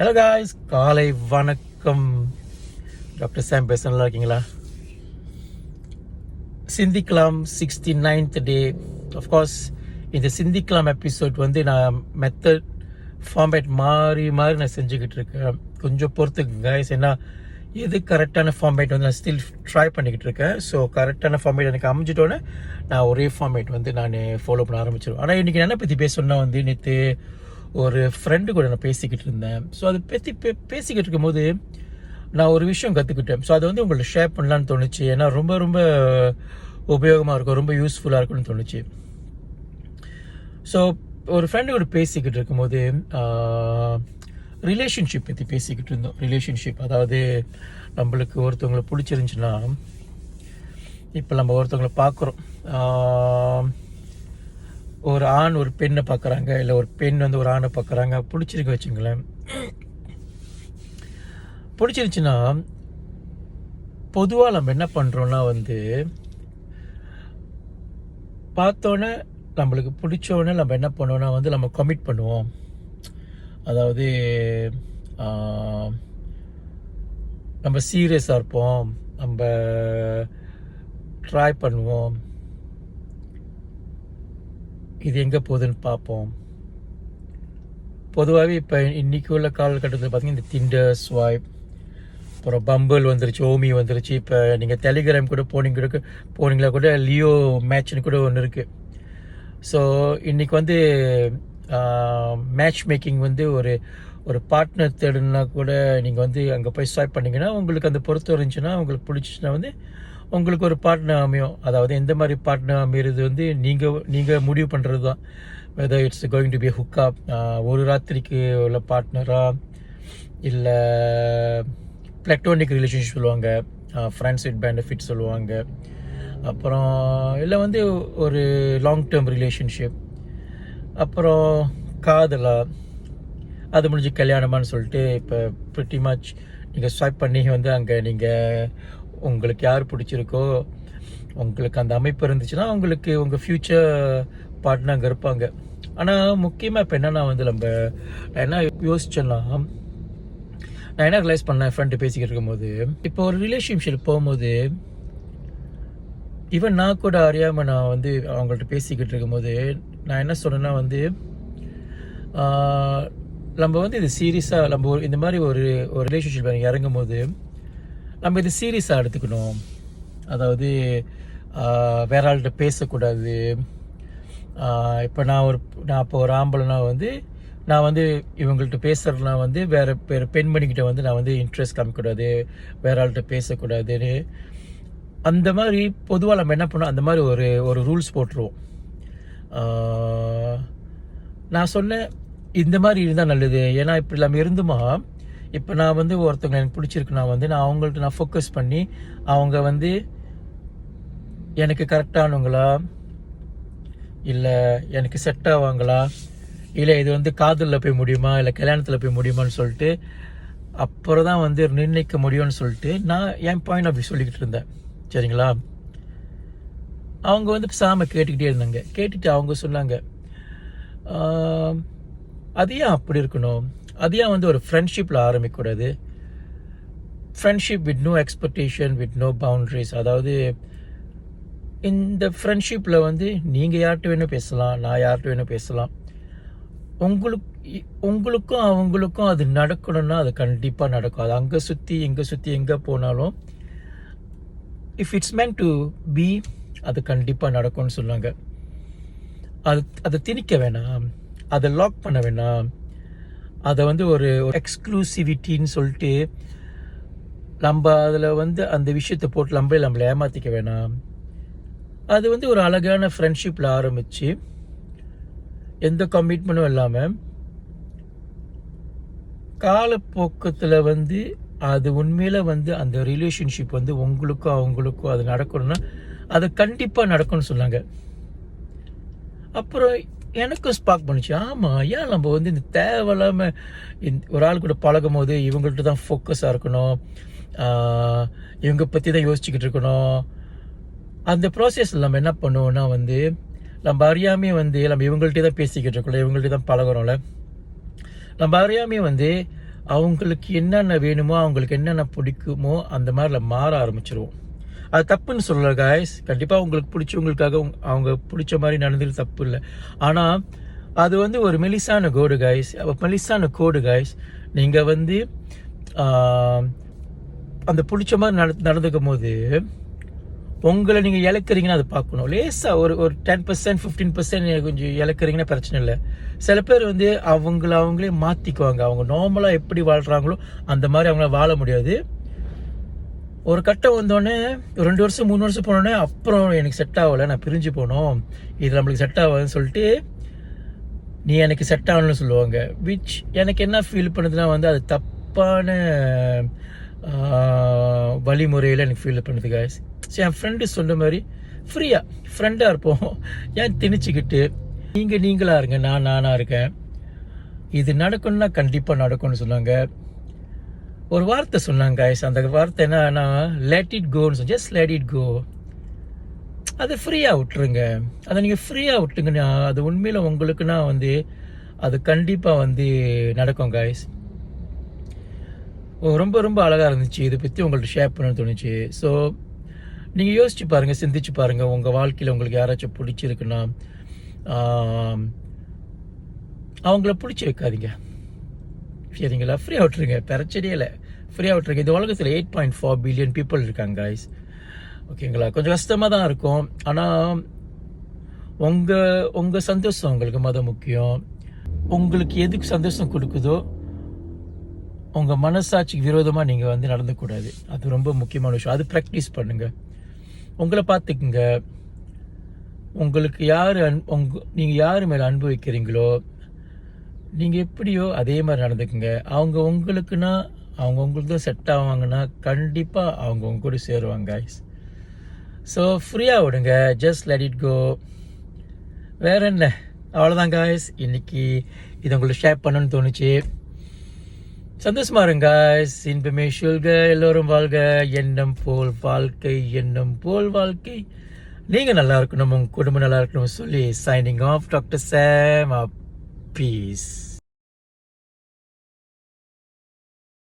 Hello guys, காலை வணக்கம். Doctor சாம் பேச நல்லா இருக்கீங்களா? சிந்திக்கலாம் 69th டே. ஆஃப்கோர்ஸ் இந்த சிந்திக்கலாம் எபிசோட் வந்து நான் மெத்தட் ஃபார்மேட் மாறி நான் செஞ்சுக்கிட்டு இருக்கேன். கொஞ்சம் பொறுத்துக்குங்க காய்ஸ், ஏன்னா எது கரெக்டான ஃபார்மேட் வந்து நான் ஸ்டில் ட்ரை பண்ணிக்கிட்டு இருக்கேன். ஸோ கரெக்டான ஃபார்மேட் எனக்கு அமைஞ்சிட்டோன்னே நான் ஒரே ஃபார்மேட் வந்து நான் ஃபாலோ பண்ண ஆரம்பிச்சிடுவேன். ஆனால் இன்றைக்கி என்ன பற்றி பேசணுன்னா வந்து நேற்று ஒரு ஃப்ரெண்டு கூட நான் பேசிக்கிட்டு இருந்தேன். ஸோ அதை பற்றி பேசிக்கிட்டு இருக்கும்போது நான் ஒரு விஷயம் கற்றுக்கிட்டேன். ஸோ அதை வந்து உங்கள்ட்ட ஷேர் பண்ணலான்னு தோணுச்சு. ஏன்னா ரொம்ப உபயோகமாக இருக்கும், ரொம்ப யூஸ்ஃபுல்லாக இருக்கும்னு தோணுச்சு. ஸோ ஒரு ஃப்ரெண்டு கூட பேசிக்கிட்டு இருக்கும்போது ரிலேஷன்ஷிப் பற்றி பேசிக்கிட்டு இருந்தோம். ரிலேஷன்ஷிப், அதாவது நம்மளுக்கு ஒருத்தவங்களை பிடிச்சிருந்துச்சுன்னா, இப்போ நம்ம ஒருத்தவங்களை பார்க்குறோம். ஒரு ஆண் ஒரு பெண்ணை பார்க்குறாங்க, இல்லை ஒரு பெண் வந்து ஒரு ஆணை பார்க்குறாங்க, பிடிச்சிருக்கு வச்சுங்களேன். பிடிச்சிருச்சுன்னா பொதுவாக நம்ம என்ன பண்ணுறோன்னா வந்து பார்த்தோன்னே நம்மளுக்கு பிடிச்சோன்னே நம்ம என்ன பண்ணுவோன்னா வந்து நம்ம கமிட் பண்ணுவோம். அதாவது நம்ம சீரியஸாக இருப்போம், நம்ம ட்ரை பண்ணுவோம், இது எங்கே போகுதுன்னு பார்ப்போம். பொதுவாகவே இப்போ இன்றைக்கி உள்ள காலகட்டத்தில் பார்த்திங்கன்னா இந்த டிண்டர், ஸ்வைப், அப்புறம் பம்பிள் வந்துருச்சு, ஓமி வந்துருச்சு. இப்போ நீங்கள் டெலிகிராம் கூட போனீங்களா கூட லியோ மேட்ச்னு கூட ஒன்று இருக்குது. ஸோ இன்றைக்கி வந்து மேட்ச் மேக்கிங் வந்து ஒரு பார்ட்னர் தேடுனா கூட நீங்கள் வந்து அங்கே போய் ஸ்வைப் பண்ணிங்கன்னா உங்களுக்கு அந்த பொறுத்து இருந்துச்சுன்னா, உங்களுக்கு பிடிச்சிச்சுன்னா வந்து உங்களுக்கு ஒரு பார்ட்னர் அமையும். அதாவது எந்த மாதிரி பார்ட்னர் அமைகிறது வந்து நீங்கள் முடிவு பண்ணுறது தான். Whether it's going to be hookup, ஒரு ராத்திரிக்கு உள்ள பார்ட்னரா, இல்லை பிளாட்டோனிக் ரிலேஷன்ஷிப் சொல்லுவாங்க, ஃப்ரெண்ட்ஸ் வித் பெனிஃபிட் சொல்லுவாங்க, அப்புறம் இல்லை வந்து ஒரு லாங் டேர்ம் ரிலேஷன்ஷிப், அப்புறம் காதலா, அது முடிஞ்சு கல்யாணமானு சொல்லிட்டு இப்போ ப்ரிட்டி மச் நீங்கள் ஸ்வைப் பண்ணி வந்து அங்கே நீங்கள் உங்களுக்கு யார் பிடிச்சிருக்கோ, உங்களுக்கு அந்த அமைப்பு இருந்துச்சுன்னா உங்களுக்கு உங்கள் ஃப்யூச்சர் பார்ட்னர் அங்கே இருப்பாங்க. ஆனால் முக்கியமாக இப்போ என்னென்னா வந்து நம்ம என்ன யோசிச்சேன்னா, நான் என்ன ரியலைஸ் பண்ணேன் ஃப்ரெண்டு பேசிக்கிட்டு இருக்கும்போது, இப்போ ஒரு ரிலேஷன்ஷிப் போகும்போது ஈவன் நான் கூட அறியாமல் நான் வந்து அவங்கள்ட்ட பேசிக்கிட்டு இருக்கும்போது நான் என்ன சொன்னேன்னா வந்து நம்ம வந்து இது சீரியஸாக நம்ம இந்த மாதிரி ஒரு ரிலேஷன்ஷிப் இறங்கும் போது நம்ம இது சீரியஸாக எடுத்துக்கணும். அதாவது வேற ஆள்கிட்ட பேசக்கூடாது. இப்போ நான் இப்போ ஒரு ஆம்பளைனா வந்து நான் வந்து இவங்கள்ட்ட பேசுகிறேன்னா வந்து வேறு பெண்மணிக்கிட்ட வந்து நான் வந்து இன்ட்ரெஸ்ட் காமிக்கக்கூடாது, வேற ஆள்கிட்ட பேசக்கூடாதுன்னு அந்த மாதிரி பொதுவாக நம்ம என்ன பண்ணோம், அந்த மாதிரி ஒரு ரூல்ஸ் போட்டுருவோம். நான் சொன்னேன் இந்த மாதிரி இருந்தால் நல்லது. ஏன்னா இப்படி நம்ம இருந்துமா, இப்போ நான் வந்து ஒருத்தவங்க எனக்கு பிடிச்சிருக்குன்னா வந்து நான் அவங்கள்ட்ட நான் ஃபோக்கஸ் பண்ணி அவங்க வந்து எனக்கு கரெக்டானவங்களா, இல்லை எனக்கு செட் ஆவாங்களா, இல்லை இது வந்து காதலில் போய் முடியுமா, இல்லை கல்யாணத்தில் போய் முடியுமான்னு சொல்லிட்டு அப்புறம் தான் வந்து நிர்ணயிக்க முடியும்னு சொல்லிட்டு நான் என் பாயிண்ட் ஆஃப் வியூ சொல்லிக்கிட்டு இருந்தேன். சரிங்களா? அவங்க வந்து பேசாமல் கேட்டுக்கிட்டே இருந்தாங்க. கேட்டுட்டு அவங்க சொன்னாங்க, அது ஏன் அப்படி இருக்கணும், அது ஏன் வந்து ஒரு ஃப்ரெண்ட்ஷிப்பில் ஆரம்பிக்கக்கூடாது, friendship with no expectation, with no boundaries. அதாவது இந்த ஃப்ரெண்ட்ஷிப்பில் வந்து நீங்கள் யார்கிட்ட வேணும் பேசலாம், நான் யார்கிட்ட வேணும் பேசலாம். உங்களுக்கும் அவங்களுக்கும் அது நடக்கணும்னா அது கண்டிப்பாக நடக்கும். அது அங்கே சுற்றி எங்கே போனாலும் if it's meant to be, அது கண்டிப்பாக நடக்கும்னு சொன்னாங்க. அதை திணிக்க வேணாம், அதை லாக் பண்ண வேணாம், அதை வந்து ஒரு எக்ஸ்க்ளூசிவிட்டின்னு சொல்லிட்டு நம்ம அதில் வந்து அந்த விஷயத்தை போட்டு நம்மளை ஏமாற்றிக்க வேணாம். அது வந்து ஒரு அழகான ஃப்ரெண்ட்ஷிப்பில் ஆரம்பித்து எந்த கமிட்மெண்ட்டும் இல்லாமல் காலப்போக்கத்தில் வந்து அது உண்மையில் வந்து அந்த ரிலேஷன்ஷிப் வந்து உங்களுக்கும் அவங்களுக்கும் அது நடக்கணும்னா அது கண்டிப்பாக நடக்கும்னு சொன்னாங்க. அப்புறம் எனக்கும் ஸ்பார்க் பண்ணிச்சு, ஆமாம், ஏன் நம்ம வந்து இந்த தேவையில்லாமல் ஒரு ஆள் கூட பழகும் போது இவங்கள்ட்ட தான் ஃபோக்கஸாக இருக்கணும், இவங்க பற்றி தான் யோசிச்சுக்கிட்டு இருக்கணும். அந்த ப்ராசஸில் நம்ம என்ன பண்ணுவோம்னா வந்து நம்ம அறியாமே வந்து நம்ம இவங்கள்ட்டே தான் பேசிக்கிட்டு இருக்கோம்ல, இவங்கள்ட்ட தான் பழகிறோம்ல, நம்ம அறியாமே வந்து அவங்களுக்கு என்னென்ன வேணுமோ, அவங்களுக்கு என்னென்ன பிடிக்குமோ அந்த மாதிரில மாற ஆரம்பிச்சிருவோம். அது தப்புன்னு சொல்லல காய்ஸ். கண்டிப்பாக உங்களுக்கு பிடிச்சவங்களுக்காக அவங்க பிடிச்ச மாதிரி நடந்துட்டு தப்பு இல்லை. ஆனால் அது வந்து ஒரு மெலிசான கோடு காய்ஸ். மெலிசான கோடு காய்ஸ். நீங்கள் வந்து அந்த பிடிச்ச மாதிரி நடந்துக்கும் போது உங்களை நீங்கள் இழக்கிறீங்கன்னா அதை பார்க்கணும். லேசாக ஒரு 10% 15% கொஞ்சம் இழக்கிறீங்கன்னா பிரச்சனை இல்லை. சில பேர் வந்து அவங்களே மாற்றிக்குவாங்க. அவங்க நார்மலாக எப்படி வாழ்கிறாங்களோ அந்த மாதிரி அவங்களால வாழ முடியாது. ஒரு கட்டம் வந்தோடனே 2 வருஷம் 3 வருஷம் போனோடனே அப்புறம் எனக்கு செட் ஆகலை, நான் பிரிஞ்சு போனோம், இது நம்மளுக்கு செட் ஆகாதுன்னு சொல்லிட்டு நீ எனக்கு செட் ஆகணும்னு சொல்லுவாங்க. விச் எனக்கு என்ன ஃபீல் பண்ணுதுன்னா வந்து அது தப்பான வழிமுறையில் எனக்கு ஃபீல் பண்ணுது காய்ஸ். சரி, என் ஃப்ரெண்டு சொன்ன மாதிரி ஃப்ரெண்டாக இருப்போம். ஏன் திணிச்சிக்கிட்டு நீங்களாக இருங்க, நானாக இருக்கேன், இது நடக்கணும்னா கண்டிப்பாக நடக்கும்னு சொன்னாங்க. ஒரு வார்த்தை சொன்னாங்க காய்ஸ். அந்த வார்த்தை என்னன்னா லெட் இட் கோன்னு சொல்லி, ஜஸ்ட் லெட் இட் கோ. அதை ஃப்ரீயாக விட்டுருங்க. அதை நீங்கள் ஃப்ரீயாக விட்டுங்கன்னா அது உண்மையில் உங்களுக்குன்னா வந்து அது கண்டிப்பாக வந்து நடக்கும் காய்ஸ். ரொம்ப ரொம்ப அழகாக இருந்துச்சு. இதை பற்றி உங்கள்கிட்ட ஷேர் பண்ண தோணுச்சு. ஸோ நீங்கள் யோசிச்சு பாருங்கள், சிந்திச்சு பாருங்கள். உங்கள் வாழ்க்கையில் உங்களுக்கு யாராச்சும் பிடிச்சிருக்குன்னா அவங்கள பிடிச்சி வைக்காதீங்க, சரிங்களா? ஃப்ரீயாக விட்டுருங்க, பிரச்சனையே இல்லை, ஃப்ரீயாக விட்டுருங்க. இந்த உலகத்தில் 8.4 பில்லியன் பீப்புள் இருக்காங்க காய்ஸ், ஓகேங்களா? கொஞ்சம் கஷ்டமாக தான் இருக்கும். ஆனால் உங்கள் சந்தோஷம் உங்களுக்கு மொதல் முக்கியம். உங்களுக்கு எதுக்கு சந்தோஷம் கொடுக்குதோ உங்கள் மனசாட்சிக்கு விரோதமாக நீங்கள் வந்து நடந்துக்கூடாது. அது ரொம்ப முக்கியமான விஷயம். அது ப்ராக்டிஸ் பண்ணுங்கள். உங்களை பார்த்துக்குங்க. உங்களுக்கு நீங்கள் யார் மேலே அன்பு வைக்கிறீங்களோ நீங்கள் எப்படியோ அதே மாதிரி நடந்துக்குங்க. அவங்க உங்களுக்குன்னா உங்களுக்கு தான் செட் ஆவாங்கன்னா கண்டிப்பாக அவங்க உங்க கூட சேருவாங்க கைஸ். ஸோ ஃப்ரீயாக விடுங்க, ஜஸ்ட் லெட் இட் கோ. வேற என்ன, அவ்வளோதான் கைஸ். இன்னைக்கு இதை உங்களுக்கு ஷேர் பண்ணணும்னு தோணுச்சு. சந்தோஷமா இருங்க கைஸ். இன்பமே சொல்க, எல்லோரும் வாழ்க, எண்ணம் போல் வாழ்க்கை, எண்ணம் போல் வாழ்க்கை. நீங்கள் நல்லா இருக்கணும், உங்கள் குடும்பம் நல்லா இருக்கணும் சொல்லி signing off doctor Sam. Piece.